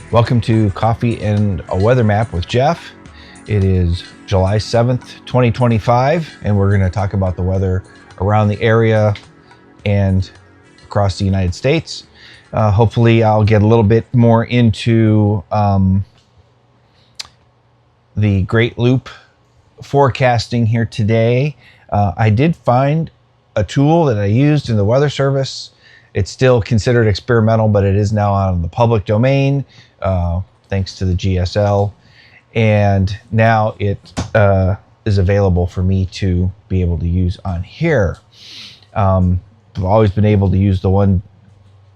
Welcome to Coffee and a Weather Map with Jeff. It is July 7th, 2025, and we're going to talk about the weather around the area and across the United States. Hopefully I'll get a little bit more into the Great Loop forecasting here today. I did find a tool that I used in the Weather Service. It's still considered experimental, but it is now out in the public domain, thanks to the GSL. And now it is available for me to be able to use on here. I've always been able to use the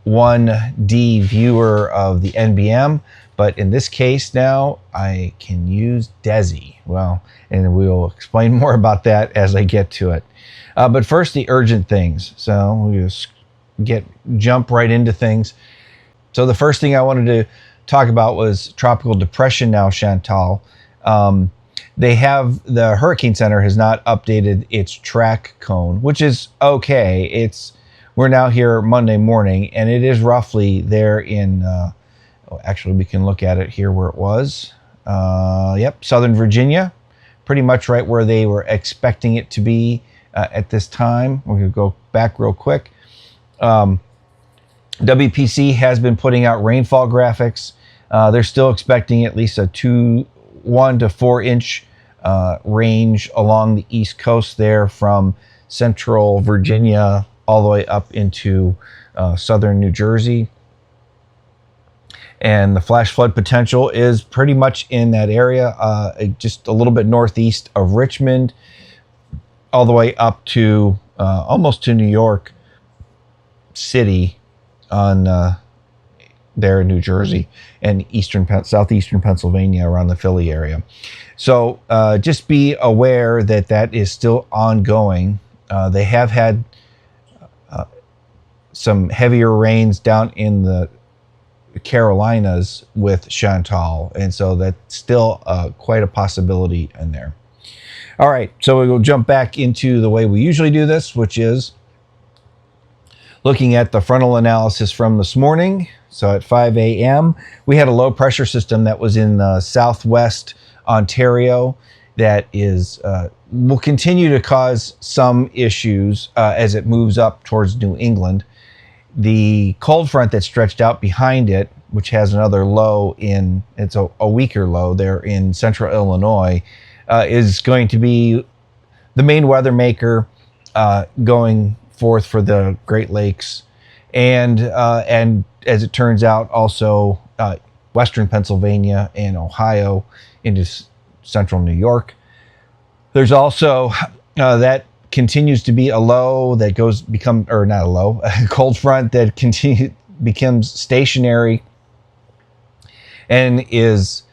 1D viewer of the NBM, but in this case now I can use DESI. Well, and we'll explain more about that as I get to it. But first, the urgent things. So we'll just jump right into things. So the first thing I wanted to talk about was tropical depression now, Chantal. They have, the Hurricane Center has not updated its track cone, which is okay. We're now here Monday morning, and it is roughly there in, actually we can look at it here where it was. Yep, Southern Virginia, pretty much right where they were expecting it to be at this time. We're gonna go back real quick. WPC has been putting out rainfall graphics. They're still expecting at least a 1 to 4 inch range along the East Coast there from central Virginia all the way up into southern New Jersey. And the flash flood potential is pretty much in that area, just a little bit northeast of Richmond, all the way up to almost to New York City on there in New Jersey and southeastern Pennsylvania around the Philly area. So just be aware that that is still ongoing. They have had some heavier rains down in the Carolinas with Chantal, and so that's still quite a possibility in there. All right, so we will jump back into the way we usually do this, which is looking at the frontal analysis from this morning. So at 5 a.m., we had a low pressure system that was in southwest Ontario that will continue to cause some issues as it moves up towards New England. The cold front that stretched out behind it, which has another low it's a weaker low there in central Illinois, is going to be the main weather maker going forth for the Great Lakes, and as it turns out, also western Pennsylvania and Ohio into central New York. There's also that continues to be a low that a cold front that becomes stationary and is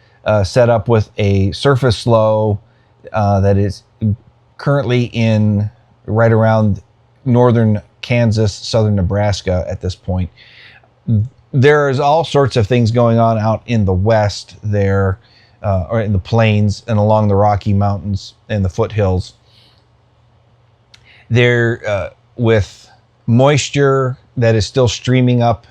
set up with a surface low that is currently in right around northern Kansas, southern Nebraska at this point. There is all sorts of things going on out in the west there, or in the plains and along the Rocky Mountains and the foothills. There, with moisture that is still streaming up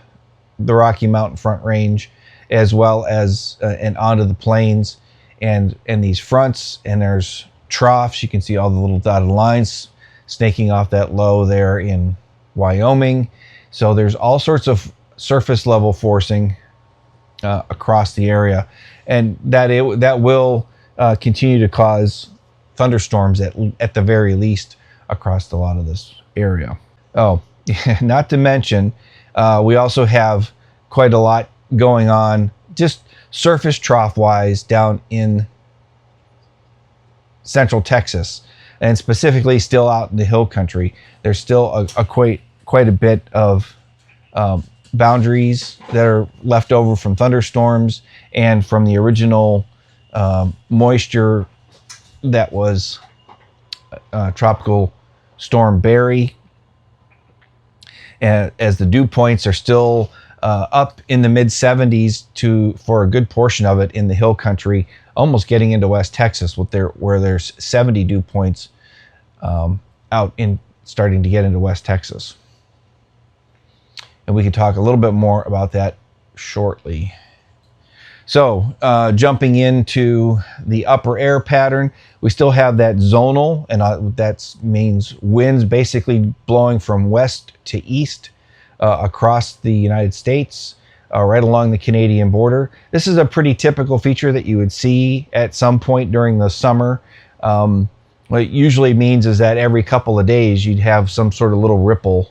the Rocky Mountain Front Range, as well as and onto the plains, and these fronts, and there's troughs. You can see all the little dotted lines snaking off that low there in Wyoming. So there's all sorts of surface level forcing across the area, and that will continue to cause thunderstorms at the very least across a lot of this area. Oh, not to mention, we also have quite a lot going on just surface trough wise down in central Texas, and specifically still out in the hill country. There's still quite a bit of boundaries that are left over from thunderstorms and from the original moisture that was Tropical Storm Barry. And as the dew points are still up in the mid 70s for a good portion of it in the hill country, almost getting into West Texas where there's 70 dew points out in starting to get into West Texas. And we can talk a little bit more about that shortly. So jumping into the upper air pattern, we still have that zonal, and that means winds basically blowing from west to east across the United States, right along the Canadian border. This is a pretty typical feature that you would see at some point during the summer. What it usually means is that every couple of days you'd have some sort of little ripple,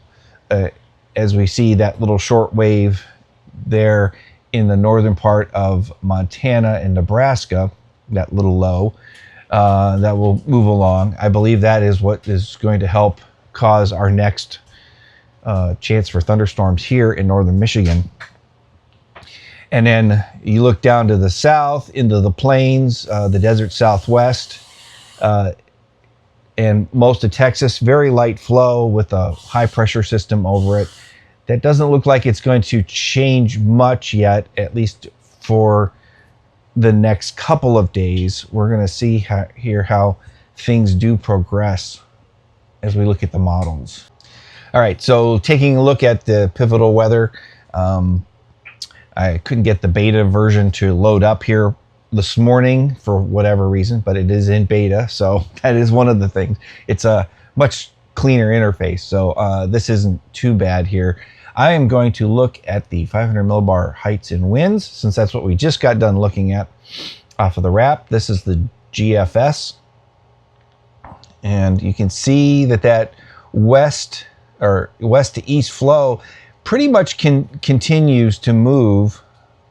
as we see that little short wave there in the northern part of Montana and Nebraska, that little low, that will move along. I believe that is what is going to help cause our next chance for thunderstorms here in northern Michigan. And then you look down to the south into the plains, the desert southwest, and most of Texas, very light flow with a high pressure system over it. That doesn't look like it's going to change much yet, at least for the next couple of days. We're going to see here how things do progress as we look at the models. All right, so taking a look at the pivotal weather, I couldn't get the beta version to load up here this morning for whatever reason, but it is in beta, so that is one of the things. It's a much cleaner interface, so this isn't too bad here. I am going to look at the 500 millibar heights and winds, since that's what we just got done looking at off of the wrap. This is the GFS, and you can see that west to east flow pretty much continues to move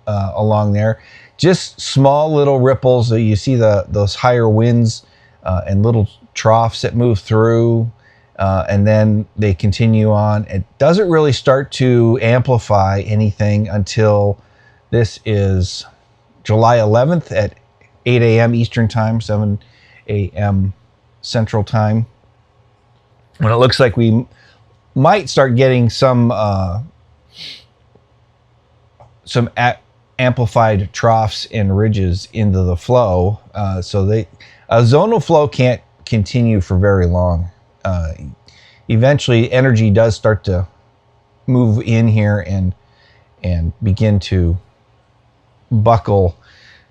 along there. Just small little ripples. So you see those higher winds and little troughs that move through, and then they continue on. It doesn't really start to amplify anything until this is July 11th at 8 a.m. Eastern Time, 7 a.m. Central Time, when it looks like we might start getting some amplified troughs and ridges into the flow. So a zonal flow can't continue for very long. Eventually, energy does start to move in here and begin to buckle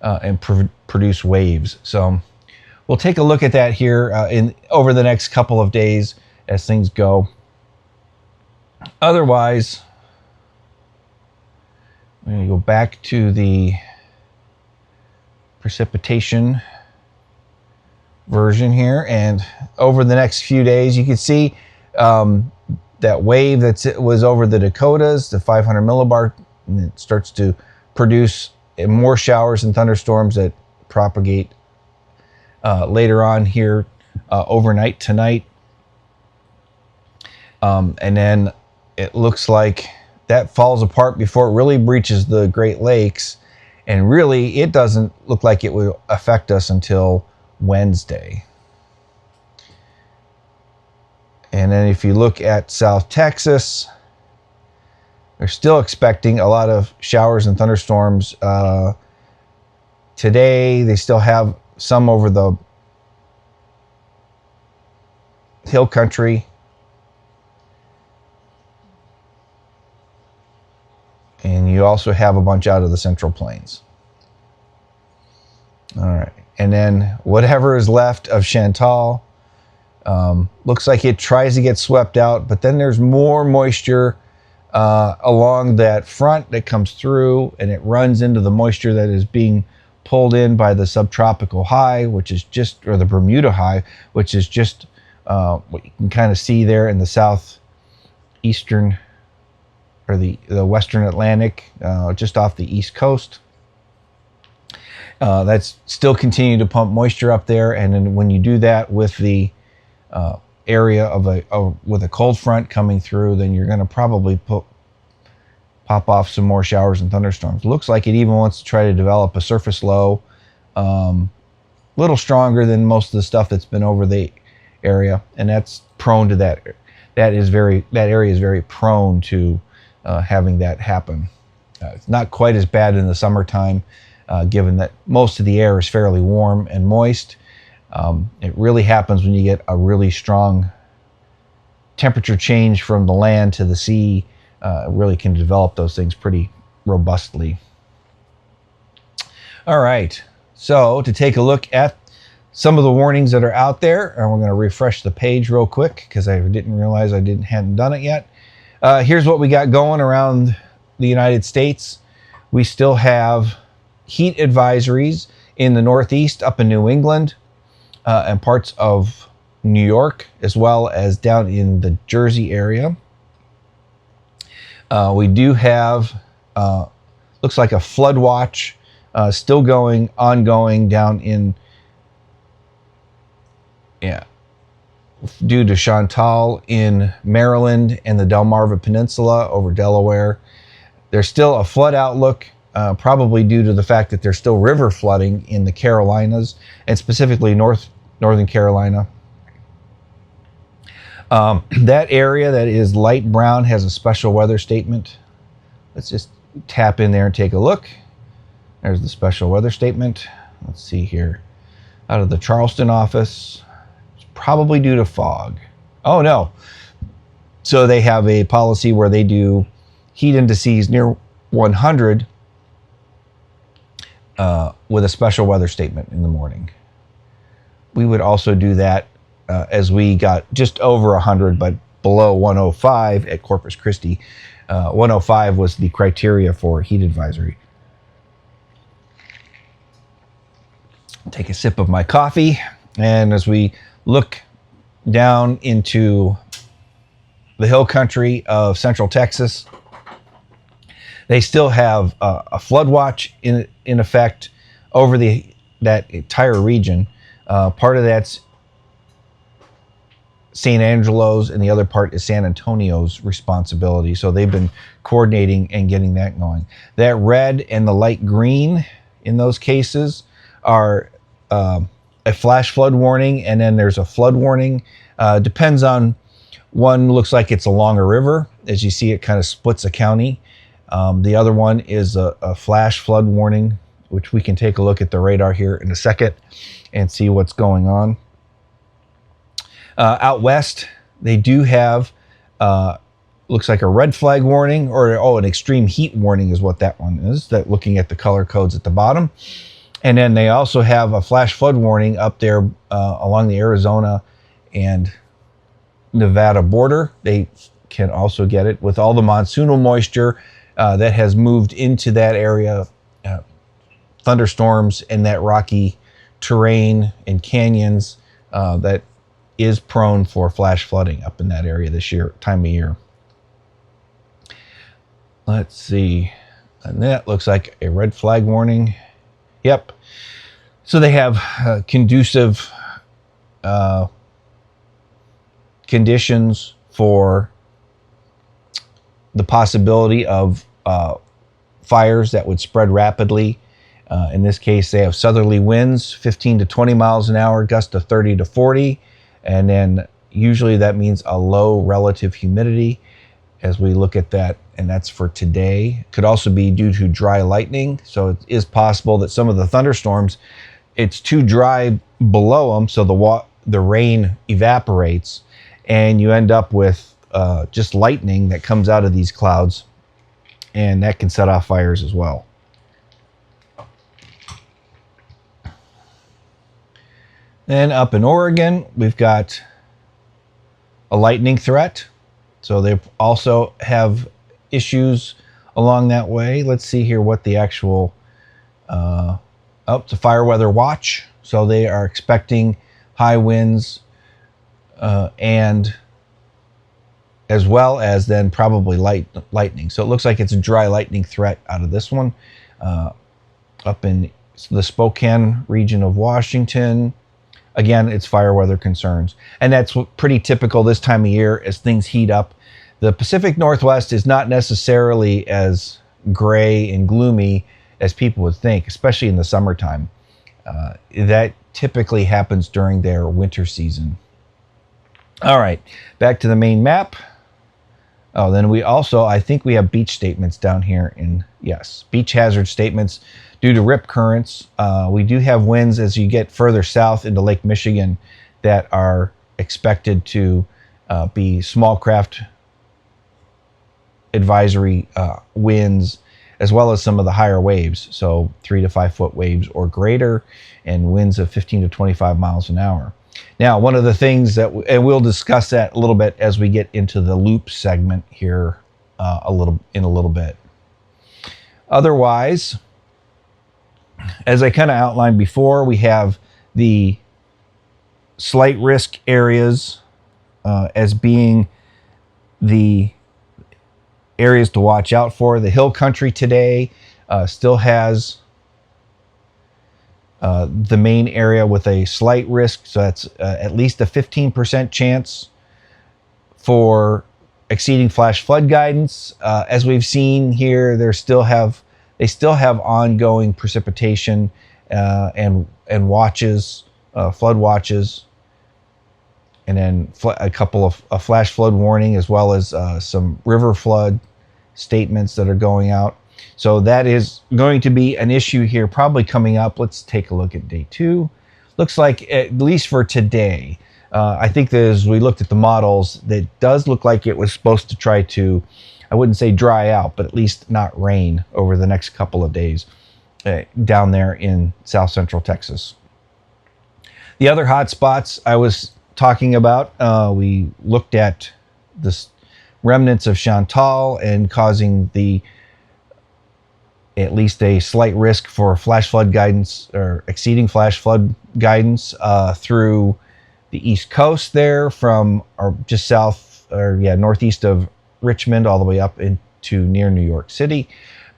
and produce waves. So we'll take a look at that here over the next couple of days as things go. Otherwise, I'm going to go back to the precipitation version here, and over the next few days you can see that wave that was over the Dakotas, the 500 millibar, and it starts to produce more showers and thunderstorms that propagate later on here overnight tonight, and then it looks like that falls apart before it really breaches the Great Lakes, and really it doesn't look like it will affect us until Wednesday. And then if you look at South Texas, they're still expecting a lot of showers and thunderstorms today. They still have some over the hill country, and you also have a bunch out of the Central Plains. All right, and then whatever is left of Chantal looks like it tries to get swept out, but then there's more moisture along that front that comes through, and it runs into the moisture that is being pulled in by the subtropical high, which is just, or the Bermuda high, which is just what you can kind of see there in the southeastern, or the western Atlantic, just off the east coast. That's still continuing to pump moisture up there, and then when you do that with the area with a cold front coming through, then you're going to probably pop off some more showers and thunderstorms. Looks like it even wants to try to develop a surface low, little stronger than most of the stuff that's been over the area, and that's prone to that. That area is very prone to having that happen. It's not quite as bad in the summertime, given that most of the air is fairly warm and moist. It really happens when you get a really strong temperature change from the land to the sea. It really can develop those things pretty robustly. All right. So to take a look at some of the warnings that are out there, and we're going to refresh the page real quick because I didn't realize I hadn't done it yet. Here's what we got going around the United States. We still have heat advisories in the Northeast up in New England and parts of New York, as well as down in the Jersey area. We do have, looks like a flood watch still ongoing down in, due to Chantal in Maryland and the Delmarva Peninsula over Delaware. There's still a flood outlook, probably due to the fact that there's still river flooding in the Carolinas, and specifically northern Carolina. That area that is light brown has a special weather statement. Let's just tap in there and take a look. There's the special weather statement. Let's see here. Out of the Charleston office. It's probably due to fog. Oh, no. So they have a policy where they do heat indices near 100 with a special weather statement in the morning. We would also do that as we got just over 100, but below 105 at Corpus Christi. 105 was the criteria for heat advisory. Take a sip of my coffee, and as we look down into the hill country of central Texas, they still have a flood watch in effect over that entire region. Part of that's San Angelo's, and the other part is San Antonio's responsibility. So they've been coordinating and getting that going. That red and the light green in those cases are a flash flood warning, and then there's a flood warning. Depends on, one looks like it's along a river. As you see, it kind of splits a county. The other one is a flash flood warning, which we can take a look at the radar here in a second and see what's going on. Out west, they do have, looks like a red flag warning, or an extreme heat warning is what that one is, that looking at the color codes at the bottom. And then they also have a flash flood warning up there along the Arizona and Nevada border. They can also get it with all the monsoonal moisture that has moved into that area, thunderstorms and that rocky terrain and canyons that is prone for flash flooding up in that area this time of year. Let's see. And that looks like a red flag warning. Yep. So they have conducive conditions for the possibility of fires that would spread rapidly. In this case, they have southerly winds, 15 to 20 miles an hour, gusts of 30 to 40. And then usually that means a low relative humidity as we look at that, and that's for today. Could also be due to dry lightning. So it is possible that some of the thunderstorms, it's too dry below them, so the rain evaporates, and you end up with just lightning that comes out of these clouds, and that can set off fires as well. Then up in Oregon, we've got a lightning threat. So they also have issues along that way. Let's see here what the actual, it's a fire weather watch. So they are expecting high winds and as well as then probably lightning. So it looks like it's a dry lightning threat out of this one. Up in the Spokane region of Washington, again, it's fire weather concerns. And that's pretty typical this time of year as things heat up. The Pacific Northwest is not necessarily as gray and gloomy as people would think, especially in the summertime. That typically happens during their winter season. All right, back to the main map. Oh, then we also, I think we have beach statements down here yes, beach hazard statements due to rip currents. We do have winds as you get further south into Lake Michigan that are expected to be small craft advisory winds as well as some of the higher waves, so 3 to 5 foot waves or greater, and winds of 15 to 25 miles an hour. Now, one of the things that, and we'll discuss that a little bit as we get into the loop segment here a little bit. Otherwise, as I kind of outlined before, we have the slight risk areas as being the areas to watch out for. The hill country today still has the main area with a slight risk, so that's at least a 15% chance for exceeding flash flood guidance. As we've seen here, they still have ongoing precipitation and watches, flood watches, and then a couple of a flash flood warning, as well as some river flood statements that are going out. So that is going to be an issue here probably coming up. Let's take a look at day 2. Looks like, at least for today, I think that as we looked at the models, that does look like it was supposed to try to, I wouldn't say dry out, but at least not rain over the next couple of days down there in south central Texas. The other hot spots I was talking about, we looked at the remnants of Chantal and causing at least a slight risk for flash flood guidance or exceeding flash flood guidance through the East Coast there from or just south or northeast of Richmond all the way up into near New York City.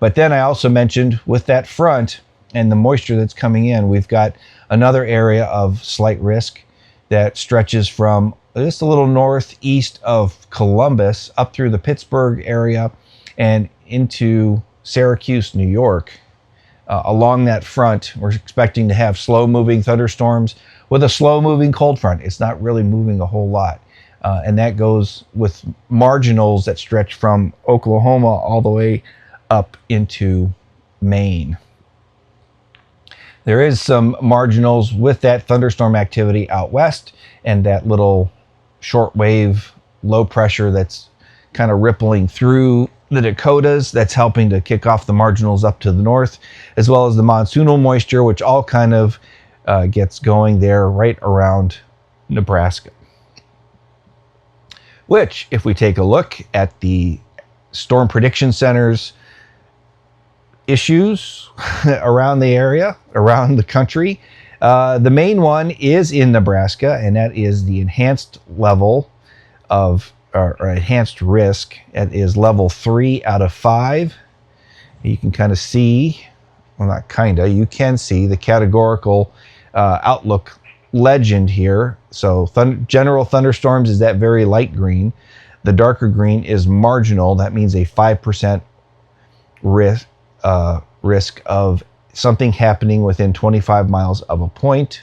But then I also mentioned with that front and the moisture that's coming in, we've got another area of slight risk that stretches from just a little northeast of Columbus up through the Pittsburgh area and into Syracuse, New York. Along that front, we're expecting to have slow-moving thunderstorms with a slow-moving cold front. It's not really moving a whole lot. And that goes with marginals that stretch from Oklahoma all the way up into Maine. There is some marginals with that thunderstorm activity out west and that little shortwave low pressure that's kind of rippling through the Dakotas that's helping to kick off the marginals up to the north, as well as the monsoonal moisture, which all kind of gets going there right around Nebraska. Which, if we take a look at the Storm Prediction Center's issues around the area, around the country, the main one is in Nebraska, and that is the enhanced level of or enhanced risk. It is level 3 out of 5. You can kind of see, well, not kind of, you can see the categorical outlook legend here. So general thunderstorms is that very light green. The darker green is marginal. That means a 5% risk of something happening within 25 miles of a point.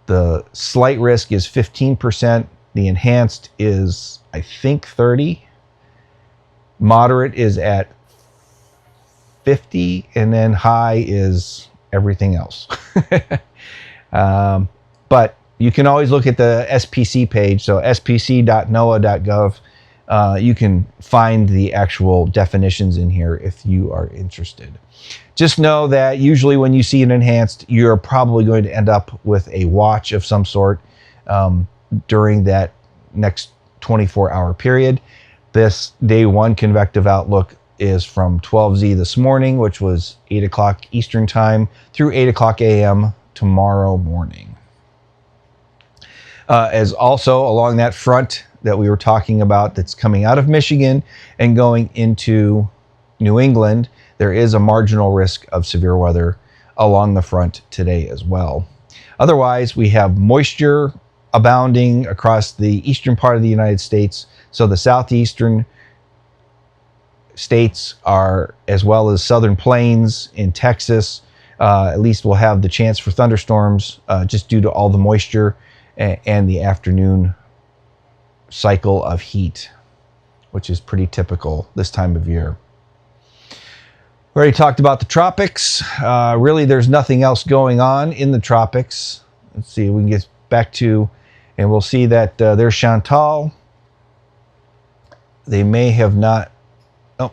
The slight risk is 15%. The enhanced is, I think, 30. Moderate is at 50, and then high is everything else. But you can always look at the SPC page, so spc.noaa.gov. You can find the actual definitions in here if you are interested. Just know that usually when you see an enhanced, you're probably going to end up with a watch of some sort during that next 24-hour period. This day 1 convective outlook is from 12Z this morning, which was 8 o'clock Eastern time, through 8 o'clock a.m. tomorrow morning. As also along that front that we were talking about that's coming out of Michigan and going into New England, there is a marginal risk of severe weather along the front today as well. Otherwise, we have moisture abounding across the eastern part of the United States. So the southeastern states are, as well as southern plains in Texas, at least will have the chance for thunderstorms just due to all the moisture and the afternoon cycle of heat, which is pretty typical this time of year. We already talked about the tropics. Really, there's nothing else going on in the tropics. Let's see, we can get back to, and we'll see that there's Chantal. They may have not, oh,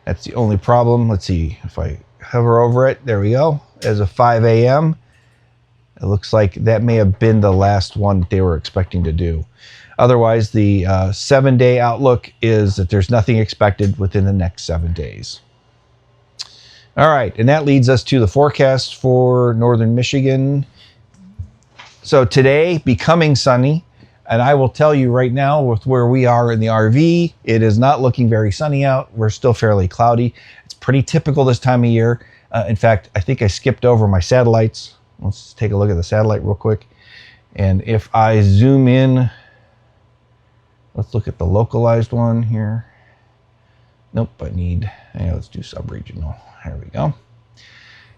That's the only problem. Let's see if I hover over it. There we go. As of 5 a.m. It looks like that may have been the last one they were expecting to do. Otherwise, the 7-day outlook is that there's nothing expected within the next 7 days. All right, and that leads us to the forecast for northern Michigan. So today, becoming sunny. And I will tell you right now, with where we are in the RV, it is not looking very sunny out. We're still fairly cloudy. It's pretty typical this time of year. In fact, I think I skipped over my satellites. Let's take a look at the satellite real quick. And if I zoom in, let's look at the localized one here. Nope, let's do sub-regional. There we go.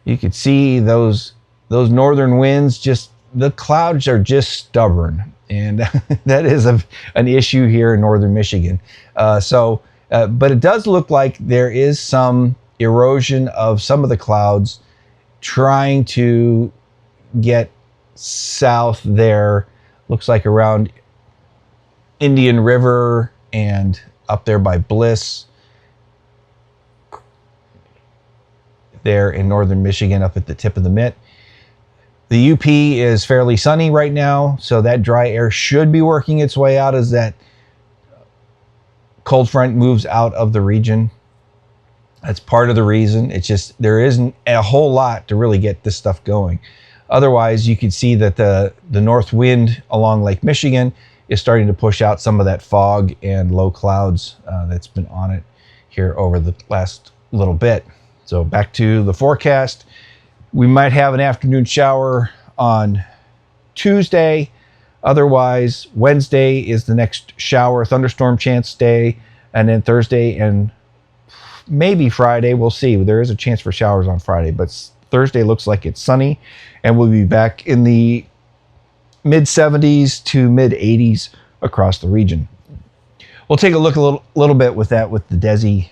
You can see those northern winds, the clouds are just stubborn. And that is an issue here in northern Michigan. But it does look like there is some erosion of some of the clouds trying to get south there. Looks like around Indian River and up there by Bliss. There in northern Michigan, up at the tip of the mitt. The UP is fairly sunny right now, so that dry air should be working its way out as that cold front moves out of the region. That's part of the reason. It's just there isn't a whole lot to really get this stuff going. Otherwise, you can see that the north wind along Lake Michigan is starting to push out some of that fog and low clouds that's been on it here over the last little bit. So back to the forecast. We might have an afternoon shower on Tuesday. Otherwise, Wednesday is the next shower, thunderstorm chance day. And then Thursday and maybe Friday, we'll see. There is a chance for showers on Friday, but Thursday looks like it's sunny. And we'll be back in the mid-70s to mid-80s across the region. We'll take a look a little bit with that with the DESI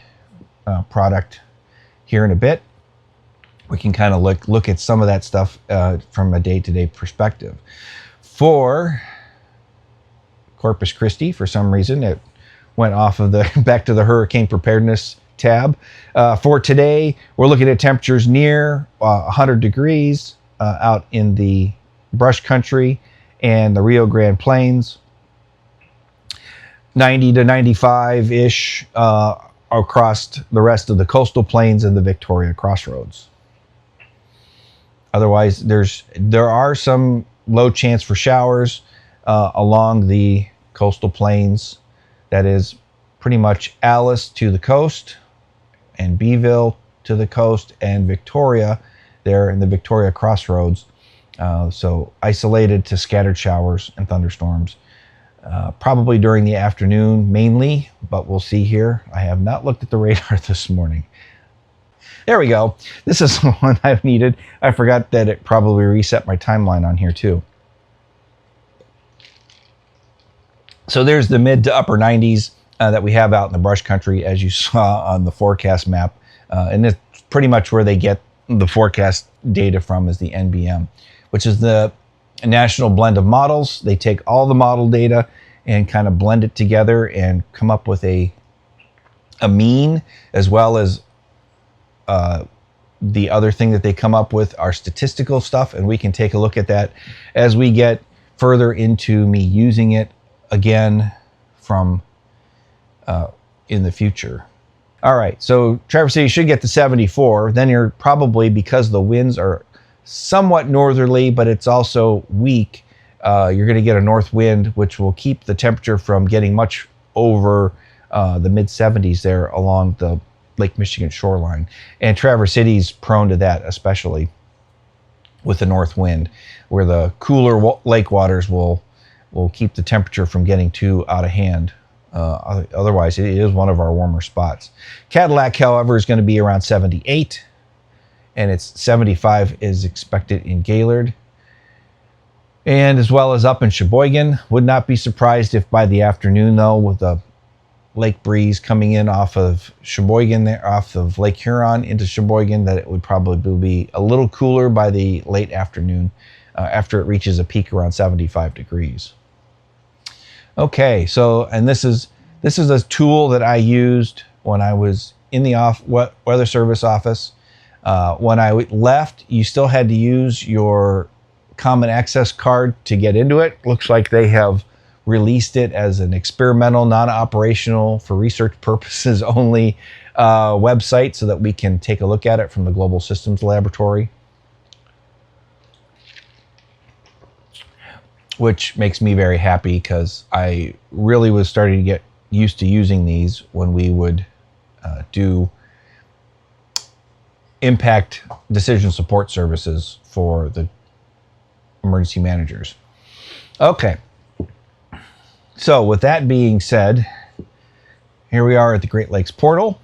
product here in a bit. We can kind of look at some of that stuff from a day-to-day perspective. For Corpus Christi, for some reason, it went off of the back to the hurricane preparedness tab. For today, we're looking at temperatures near 100 degrees out in the brush country and the Rio Grande Plains. 90 to 95-ish across the rest of the coastal plains and the Victoria Crossroads. Otherwise, there are some low chance for showers along the coastal plains. That is pretty much Alice to the coast and Beeville to the coast and Victoria there in the Victoria Crossroads. So isolated to scattered showers and thunderstorms. Probably during the afternoon mainly, but we'll see here. I have not looked at the radar this morning. There we go. This is the one I've needed. I forgot that it probably reset my timeline on here too. So there's the mid to upper 90s that we have out in the brush country, as you saw on the forecast map. And it's pretty much where they get the forecast data from is the NBM, which is the national blend of models. They take all the model data and kind of blend it together and come up with a mean, as well as the other thing that they come up with are statistical stuff, and we can take a look at that as we get further into me using it again from in the future. All right, so Traverse City should get to 74. Then you're probably, because the winds are somewhat northerly, but it's also weak, you're going to get a north wind, which will keep the temperature from getting much over the mid-70s there along the Lake Michigan shoreline. And Traverse City's prone to that, especially with the north wind, where the cooler lake waters will keep the temperature from getting too out of hand. Otherwise, it is one of our warmer spots. Cadillac, however, is going to be around 78, and it's 75 is expected in Gaylord, and as well as up in Sheboygan. Would not be surprised if by the afternoon, though, with the lake breeze coming in off of Sheboygan, there off of Lake Huron into Sheboygan, that it would probably be a little cooler by the late afternoon after it reaches a peak around 75 degrees. Okay, so, and this is a tool that I used when I was in the Weather Service office. When I left, you still had to use your common access card to get into it. Looks like they have released it as an experimental, non-operational, for research purposes only website so that we can take a look at it from the Global Systems Laboratory. Which makes me very happy because I really was starting to get used to using these when we would do impact decision support services for the emergency managers. Okay. So with that being said, here we are at the Great Lakes portal.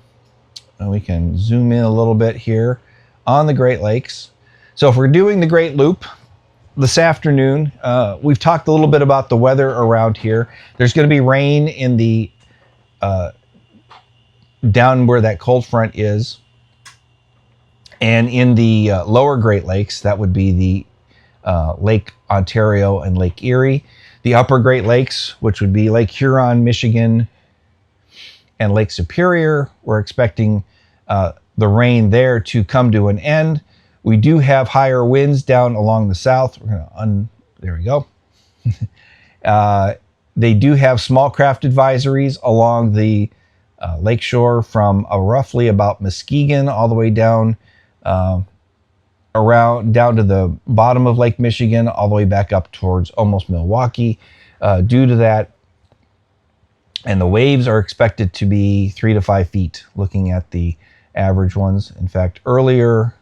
And we can zoom in a little bit here on the Great Lakes. So if we're doing the Great Loop this afternoon, we've talked a little bit about the weather around here. There's going to be rain in the down where that cold front is. And in the lower Great Lakes, that would be the Lake Ontario and Lake Erie. The upper Great Lakes, which would be Lake Huron, Michigan, and Lake Superior, we're expecting the rain there to come to an end. We do have higher winds down along the south. We're going to there we go. They do have small craft advisories along the lakeshore from roughly about Muskegon all the way down down to the bottom of Lake Michigan, all the way back up towards almost Milwaukee. Due to that, and the waves are expected to be 3 to 5 feet, looking at the average ones. In fact, earlier,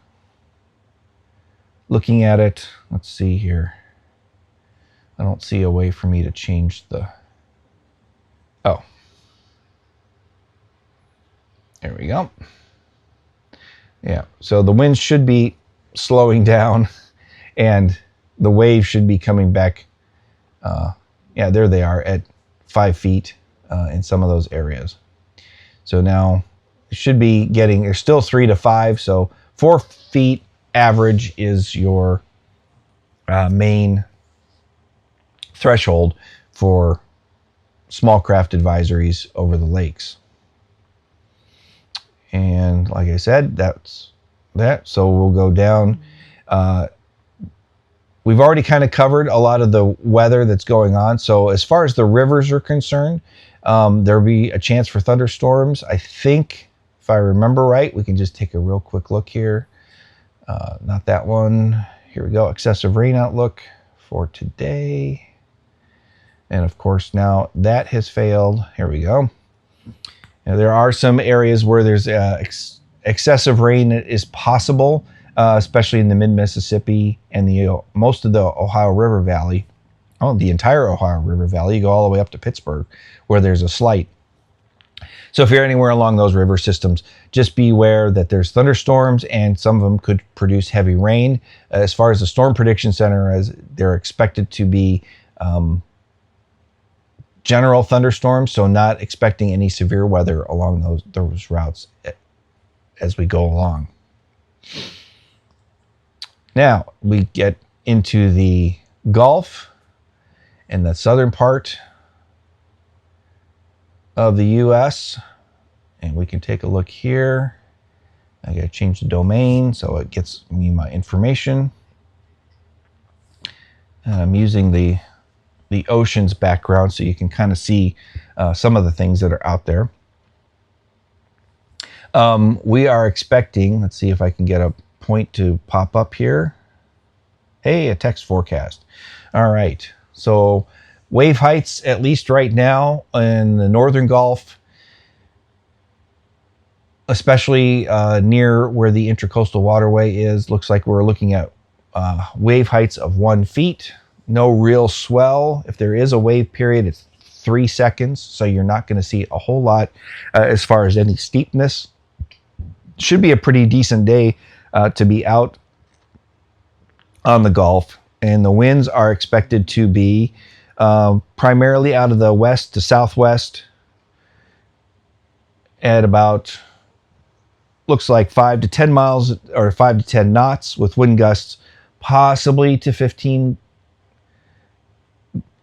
looking at it, let's see here. I don't see a way for me to change the... Oh. There we go. Yeah, so the wind should be slowing down and the waves should be coming back. Yeah, there they are at 5 feet in some of those areas. So now it should be getting, there's still 3 to 5, so 4 feet average is your main threshold for small craft advisories over the lakes. And like I said, that's that. So we'll go down. We've already kind of covered a lot of the weather that's going on. So as far as the rivers are concerned, there'll be a chance for thunderstorms. I think, if I remember right, we can just take a real quick look here. Not that one. Here we go. Excessive rain outlook for today. And of course, now that has failed. Here we go. Now, there are some areas where there's excessive rain is possible, especially in the mid-Mississippi and the most of the Ohio River Valley. Oh, the entire Ohio River Valley. You go all the way up to Pittsburgh, where there's a slight. So if you're anywhere along those river systems, just be aware that there's thunderstorms and some of them could produce heavy rain. As far as the Storm Prediction Center, as they're expected to be general thunderstorms, so not expecting any severe weather along those routes as we go along. Now we get into the Gulf and the southern part of the U.S. and we can take a look here. I got to change the domain so it gets me my information. And I'm using the ocean's background so you can kind of see some of the things that are out there. We are expecting, let's see if I can get a point to pop up here. Hey, a text forecast. All right, so wave heights, at least right now in the northern Gulf, especially near where the Intracoastal Waterway is, looks like we're looking at wave heights of 1 foot. No real swell. If there is a wave period, it's 3 seconds, so you're not going to see a whole lot as far as any steepness. Should be a pretty decent day to be out on the Gulf, and the winds are expected to be primarily out of the west to southwest at about, looks like 5 to 10 miles or 5 to 10 knots with wind gusts possibly to 15.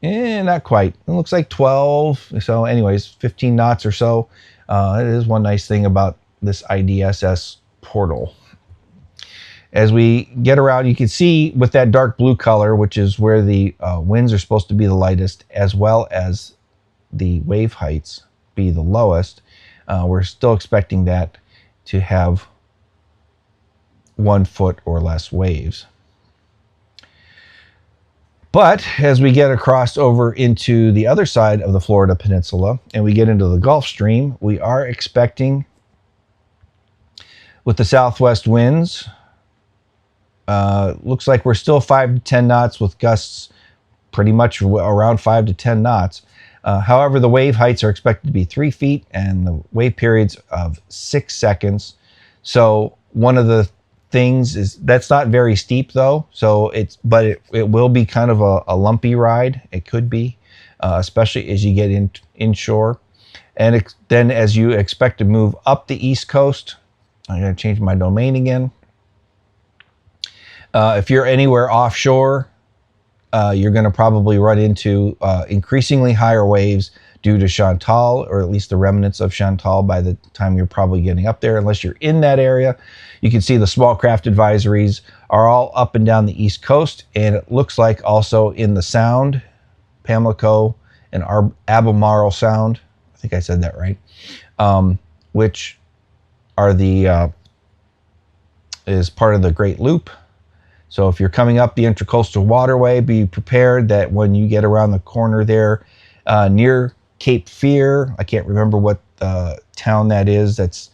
Not quite. It looks like 12. So anyways, 15 knots or so. It is one nice thing about this IDSS portal. As we get around, you can see with that dark blue color, which is where the winds are supposed to be the lightest, as well as the wave heights be the lowest. We're still expecting that to have 1 foot or less waves. But as we get across over into the other side of the Florida Peninsula and we get into the Gulf Stream, we are expecting, with the southwest winds, looks like we're still 5 to 10 knots with gusts pretty much around 5 to 10 knots. However, the wave heights are expected to be 3 feet and the wave periods of 6 seconds. So one of the things is that's not very steep though. So it will be kind of a lumpy ride. It could be, especially as you get inshore. And then as you expect to move up the East Coast, I'm going to change my domain again. If you're anywhere offshore, you're going to probably run into increasingly higher waves due to Chantal, or at least the remnants of Chantal by the time you're probably getting up there, unless you're in that area. You can see the small craft advisories are all up and down the East Coast, and it looks like also in the Sound, Pamlico and Albemarle Sound, I think I said that right, which are is part of the Great Loop. So if you're coming up the Intracoastal Waterway, be prepared that when you get around the corner there near Cape Fear, I can't remember what town that is, that's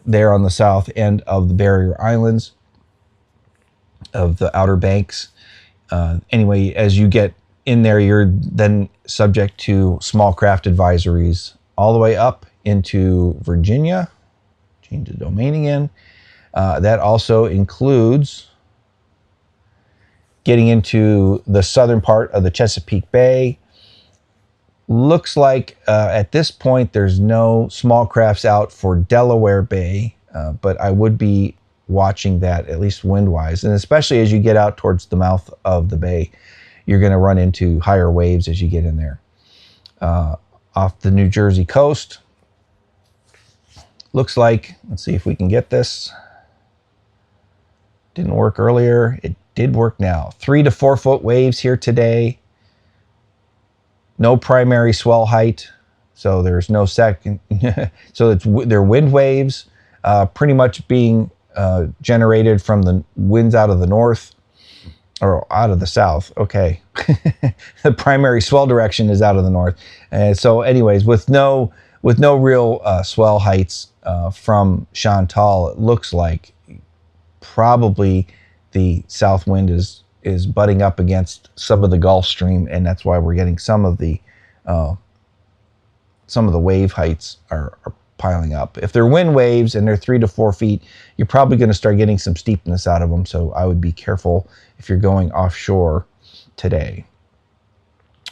there on the south end of the barrier islands of the Outer Banks. Anyway, as you get in there, you're then subject to small craft advisories all the way up into Virginia. Change the domain again. That also includes getting into the southern part of the Chesapeake Bay. Looks like at this point there's no small crafts out for Delaware Bay, but I would be watching that, at least wind-wise. And especially as you get out towards the mouth of the bay, you're going to run into higher waves as you get in there. Off the New Jersey coast, looks like, let's see if we can get this. Didn't work earlier. It did work now. 3 to 4 foot waves here today. No primary swell height, so there's no second. So they're wind waves, pretty much being generated from the winds out of the north or out of the south. Okay, the primary swell direction is out of the north, and so anyways, with no real swell heights from Chantal, it looks like probably the south wind is butting up against some of the Gulf Stream, and that's why we're getting some of the wave heights are piling up. If they're wind waves and they're 3 to 4 feet, you're probably going to start getting some steepness out of them. So I would be careful if you're going offshore today.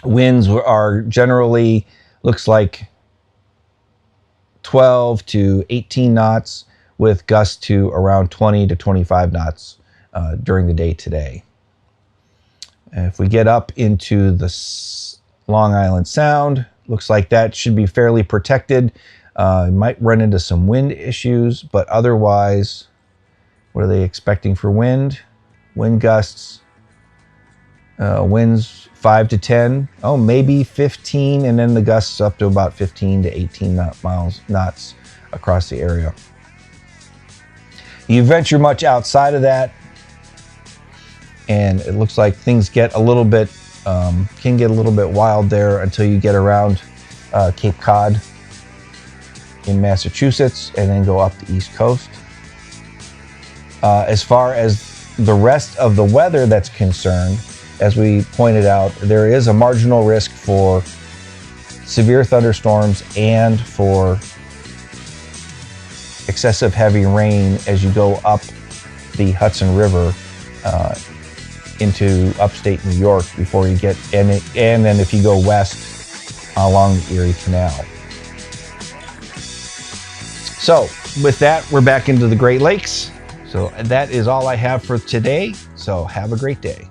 Winds are generally, looks like 12 to 18 knots with gusts to around 20 to 25 knots during the day today. If we get up into the Long Island Sound, looks like that should be fairly protected. Might run into some wind issues, but otherwise, what are they expecting for wind? Wind gusts, winds 5 to 10, oh, maybe 15, and then the gusts up to about 15 to 18 knots across the area. You venture much outside of that, and it looks like things get a little bit, can get a little bit wild there until you get around Cape Cod in Massachusetts and then go up the East Coast. As far as the rest of the weather that's concerned, as we pointed out, there is a marginal risk for severe thunderstorms and for excessive heavy rain as you go up the Hudson River into upstate New York before you get, and then if you go west along the Erie Canal. So with that, we're back into the Great Lakes. So that is all I have for today. So have a great day.